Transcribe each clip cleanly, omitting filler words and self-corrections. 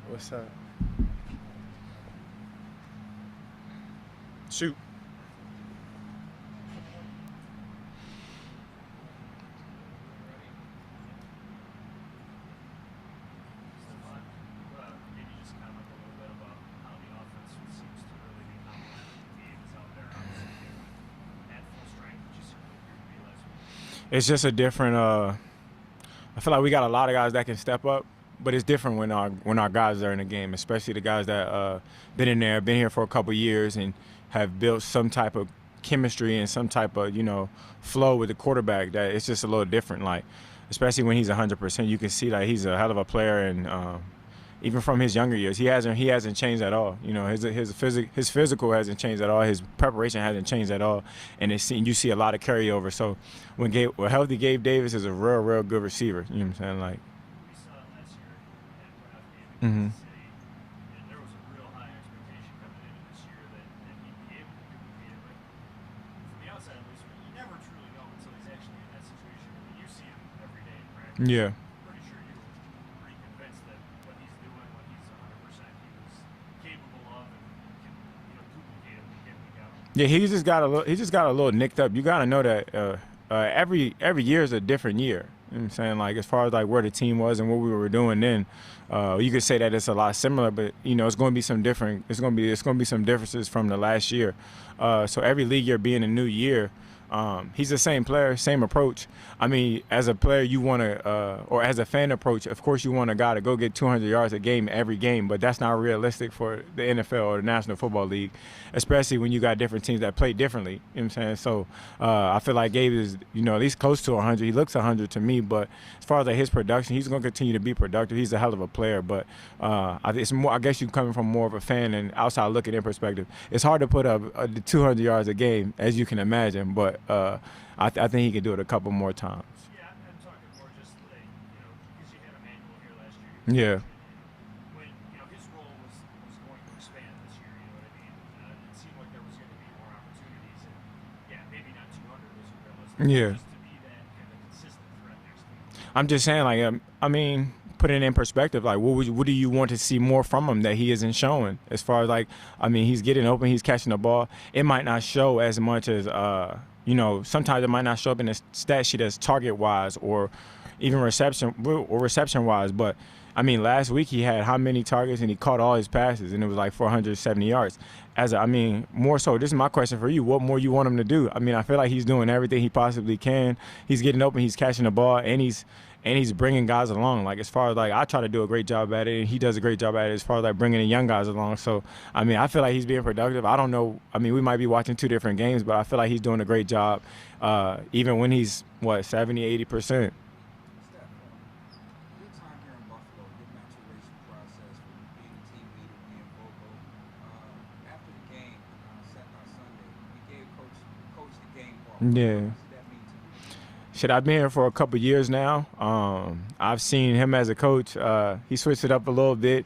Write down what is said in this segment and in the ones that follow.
What's up? Shoot. Stefon, maybe just comment a little bit about how the offense seems to really be complementing Diggs out there. Obviously, at full strength, which you certainly appeared to be last week. It's just a different. I feel like we got a lot of guys that can step up, but it's different when our guys are in the game, especially the guys that been in there, been here for a couple years, and have built some type of chemistry and some type of flow with the quarterback. That it's just a little different. Like especially when he's 100%, you can see that he's a hell of a player and. Even from his younger years, he hasn't changed at all. His physical hasn't changed at all. His preparation hasn't changed at all, and you see a lot of carryover. So when healthy, Gabe Davis is a real good receiver. You know what I'm saying? Like, We saw it last year at playoff game against hmm the City, and there was a real high expectation coming into this year that he'd be able to duplicate it. But from the outside, at least, you never truly know until he's actually in that situation. I mean, you see him every day in practice. yeah, Pretty sure you were pretty convinced that what he's doing, when he's 100%, he was capable of and can, duplicate it week in, week out. yeah. He just got a little nicked up. You got to know that every year is a different year. You know what I'm saying? Like as far as like where the team was and what we were doing then, you could say that it's a lot similar, but it's going to be some different. It's going to be some differences from the last year. So every league year being a new year, he's the same player, same approach. I mean, as a player, you want to, or as a fan approach, of course, you want a guy to go get 200 yards a game every game, but that's not realistic for the NFL or the National Football League, especially when you got different teams that play differently. You know what I'm saying? So I feel like Gabe is, at least close to 100. He looks 100 to me, but as far as like his production, he's going to continue to be productive. He's a hell of a player, but it's more. I guess you coming from more of a fan and outside looking in perspective. It's hard to put up 200 yards a game, as you can imagine, but I think he can do it a couple more times. Yeah, I'm talking more just like, because you had Emmanuel here last year. Yeah. When, his role was going to expand this year, you know what I mean? It seemed like there was going to be more opportunities. And, yeah, maybe not 200 was realistic. Yeah. Just to be that kind of consistent threat next week. I'm just saying, like, I mean, put it in perspective. Like, what do you want to see more from him that he isn't showing? As far as like, I mean, he's getting open, he's catching the ball. It might not show as much as, sometimes it might not show up in the stat sheet as target wise or even reception wise. But I mean, last week he had how many targets and he caught all his passes and it was like 470 yards. More so, this is my question for you. What more you want him to do? I mean, I feel like he's doing everything he possibly can. He's getting open, he's catching the ball, and he's bringing guys along. Like as far as like I try to do a great job at it, and he does a great job at it as far as like bringing the young guys along. So I mean, I feel like he's being productive. I don't know. I mean, we might be watching two different games, but I feel like he's doing a great job, even when he's 70, 80%. Steph, your time here in Buffalo, your maturation process from being a team leader, being vocal. After the game on Sunday, you gave coach the game ball. What Yeah. does that mean to you? Shit, I've been here for a couple years now. I've seen him as a coach. He switched it up a little bit.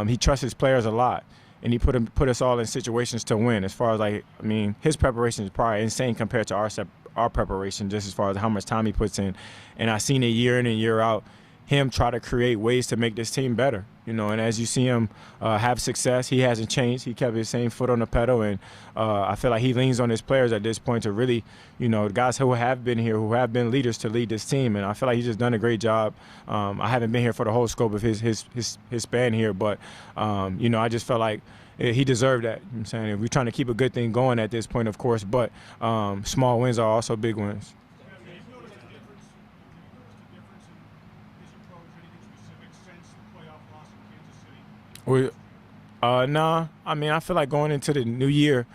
He trusts his players a lot, and he put us all in situations to win. As far as like, I mean, his preparation is probably insane compared to our preparation, just as far as how much time he puts in. And I've seen it year in and year out. Him try to create ways to make this team better, and as you see him have success, he hasn't changed. He kept his same foot on the pedal, and I feel like he leans on his players at this point to really, the guys who have been here, who have been leaders to lead this team, and I feel like he's just done a great job. I haven't been here for the whole scope of his span here, but I just felt like he deserved that. You know what I'm saying, we're trying to keep a good thing going at this point, of course, but small wins are also big wins. Have you noticed a difference? Have you noticed a difference in his approach? Anything specific since the playoff loss in Kansas City? Nah. I mean, I feel like going into the new year,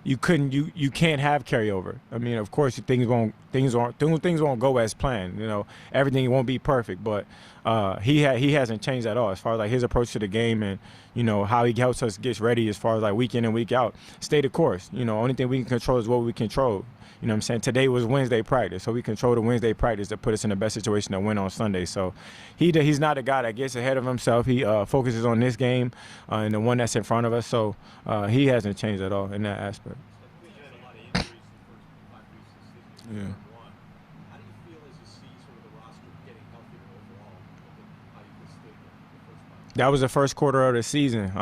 you can't have carryover. I mean, of course, things won't go as planned. Everything won't be perfect, but he hasn't changed at all as far as like his approach to the game and how he helps us get ready as far as like week in and week out. Stay the course. Only thing we can control is what we control. You know what I'm saying? Today was Wednesday practice, so we control the Wednesday practice to put us in the best situation to win on Sunday. So he's not a guy that gets ahead of himself. He focuses on this game and the one that's in front of us. So he hasn't changed at all in that aspect. We've had a lot of injuries in the first 5 weeks of the season. Yeah. How do you feel as you see sort of the roster getting healthier overall? How you just stood the first That was the first quarter of the season.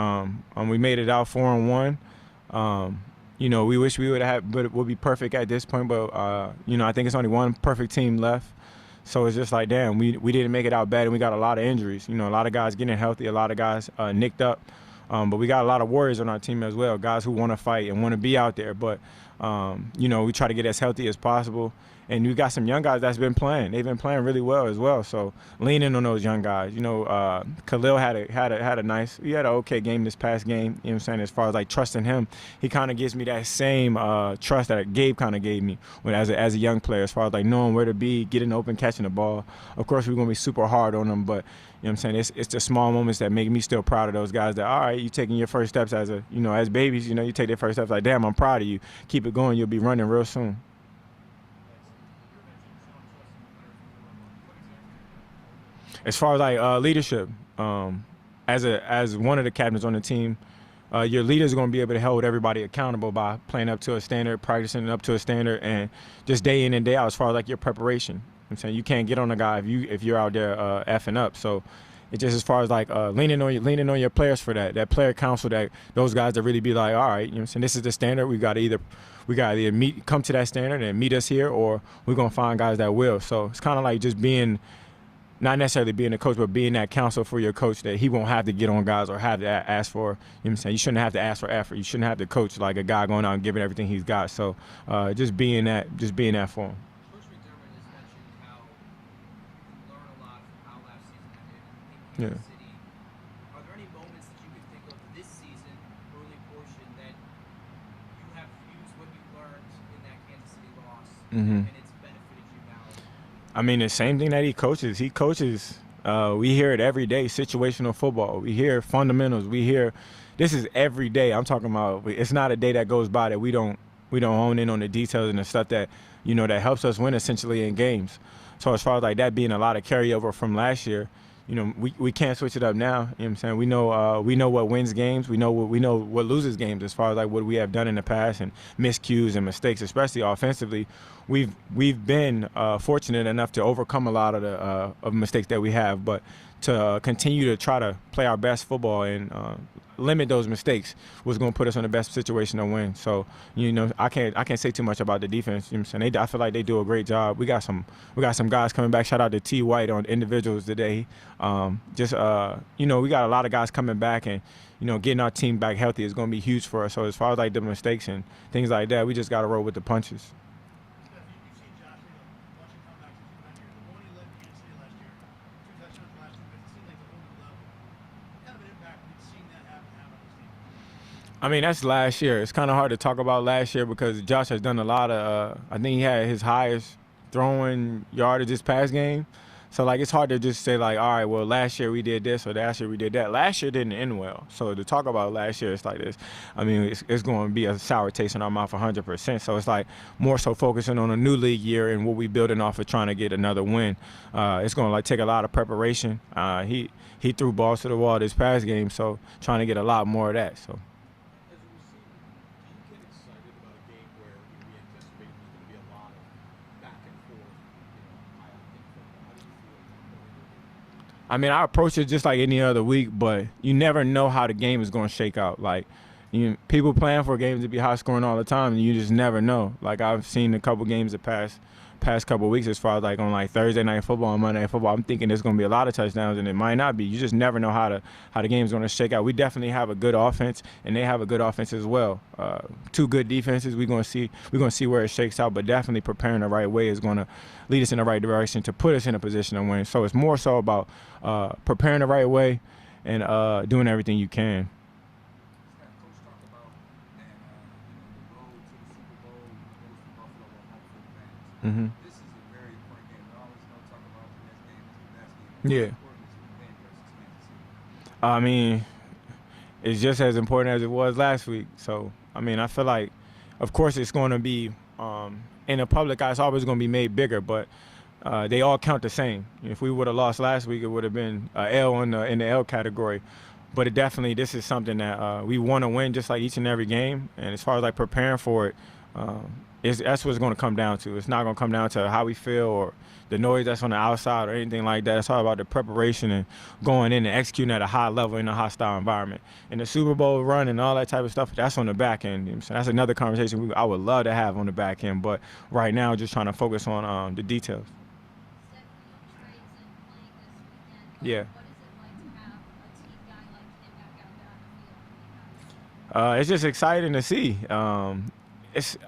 We made it out 4-1. We wish we would have, but it would be perfect at this point. But I think it's only one perfect team left. So it's just like, damn, we didn't make it out bad, and we got a lot of injuries. A lot of guys getting healthy, a lot of guys nicked up. But we got a lot of warriors on our team as well, guys who want to fight and want to be out there. But, we try to get as healthy as possible. And we got some young guys that's been playing. They've been playing really well as well. So leaning on those young guys. Khalil had an okay game this past game. You know what I'm saying? As far as like trusting him, he kind of gives me that same trust that Gabe kind of gave me as a young player. As far as like knowing where to be, getting open, catching the ball. Of course, we're gonna be super hard on him, but you know what I'm saying? It's the small moments that make me still proud of those guys. That all right, you taking your first steps as babies. You take their first steps. Like, damn, I'm proud of you. Keep it going. You'll be running real soon. As far as like leadership, as one of the captains on the team, your leader is going to be able to hold everybody accountable by playing up to a standard, practicing up to a standard, and just day in and day out. As far as like your preparation, I'm saying you can't get on a guy if you're out there effing up. So it's just as far as like leaning on your players for that player council, that those guys that really be like, all right, I'm saying this is the standard. We got to either come to that standard and meet us here, or we're gonna find guys that will. So it's kind of like just being. Not necessarily being a coach, but being that counsel for your coach, that he won't have to get on guys or have to ask for, you know what I'm saying? You shouldn't have to ask for effort. You shouldn't have to coach like a guy going out and giving everything he's got. So just being that for him. Coach McDermott has mentioned how you learn a lot from how last season ended in Kansas City. Are there any moments that you can think of this season, early portion, that you have used what you learned in that Kansas City loss, and it's benefited you now? I mean, the same thing that he coaches. We hear it every day, situational football. We hear fundamentals. This is every day. I'm talking about, it's not a day that goes by that we don't hone in on the details and the stuff that, that helps us win essentially in games. So as far as like that being a lot of carryover from last year, we can't switch it up now. You know what I'm saying? We know what wins games. We know what loses games as far as like what we have done in the past and miscues and mistakes, especially offensively. We've been fortunate enough to overcome a lot of the of mistakes that we have, but to continue to try to play our best football and limit those mistakes was going to put us in the best situation to win. So I can't say too much about the defense. You know what I'm saying? I feel like they do a great job. We got some guys coming back. Shout out to T. White on individuals today. We got a lot of guys coming back, and getting our team back healthy is going to be huge for us. So as far as like the mistakes and things like that, we just got to roll with the punches. You've seen Josh watching comebacks since you've been here. The one he led Kansas City last year, 2 touchdowns last 2 minutes. It seemed like the whole new level. What kind of an impact have you seen that have on this team? I mean, that's last year. It's kind of hard to talk about last year because Josh has done a lot of I think he had his highest throwing yardage this past game. So, like, it's hard to just say, like, all right, well, last year we did this or last year we did that. Last year didn't end well. So to talk about last year, it's like this. I mean, it's going to be a sour taste in our mouth 100%. So it's like more so focusing on a new league year and what we building off of trying to get another win. It's going to, like, take a lot of preparation. He threw balls to the wall this past game, so trying to get a lot more of that. So. As a receiver, do you get excited about a game where we anticipate there's going to be a lot of back and forth, high-octane football? How do you feel going into the game? I mean, I approach it just like any other week, but you never know how the game is going to shake out. Like, people plan for games to be high scoring all the time, and you just never know. Like, I've seen a couple games the past couple of weeks as far as like on like Thursday night football and Monday night football. I'm thinking there's going to be a lot of touchdowns, and it might not be. You just never know how the game's going to shake out. We definitely have a good offense, and they have a good offense as well. 2 good defenses. We're going to see where it shakes out, but definitely preparing the right way is going to lead us in the right direction to put us in a position to win. So it's more so about preparing the right way and doing everything you can. Coach talked about and the road to the Super Bowl goes to Buffalo or home field advantage. This is a very important game. We always talk about the next game is the best game. Yeah. How important is it to win versus Kansas City? I mean, it's just as important as it was last week. So, I mean, I feel like, of course, it's going to be in the public eye, it's always going to be made bigger, but they all count the same. If we would have lost last week, it would have been an L in the L category. But this is something that we want to win just like each and every game. And as far as like preparing for it, that's what it's going to come down to. It's not going to come down to how we feel or the noise that's on the outside or anything like that. It's all about the preparation and going in and executing at a high level in a hostile environment. And the Super Bowl run and all that type of stuff, that's on the back end. You know, so that's another conversation I would love to have on the back end. But right now, just trying to focus on the details. Steph, no trades and playing this weekend. Yeah. What is it like to have a team guy like him back out there on the field? It's just exciting to see. It's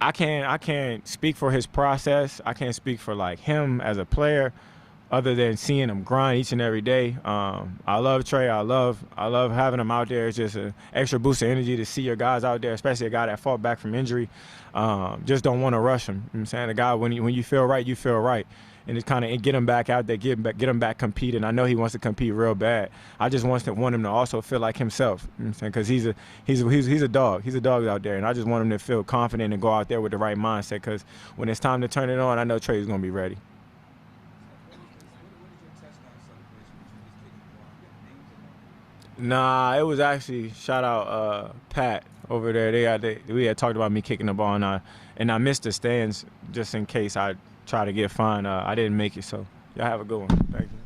I can't speak for his process. I can't speak for like him as a player, other than seeing him grind each and every day. I love Trey. I love having him out there. It's just an extra boost of energy to see your guys out there, especially a guy that fought back from injury. Just don't want to rush him. You know what I'm saying? The guy, when you feel right, you feel right. And it's kind of get him back out there, get him back competing. I know he wants to compete real bad. I just want him to also feel like himself. You know what I'm saying? Because he's a dog. He's a dog out there, and I just want him to feel confident and go out there with the right mindset. Because when it's time to turn it on, I know Trey's gonna be ready. What is your touchdown celebration when you was kicking the ball? You got names in there? Nah, it was actually shout out Pat over there. We had talked about me kicking the ball, and I missed the stands just in case I try to get fined. I didn't make it, so y'all have a good one. Thank you.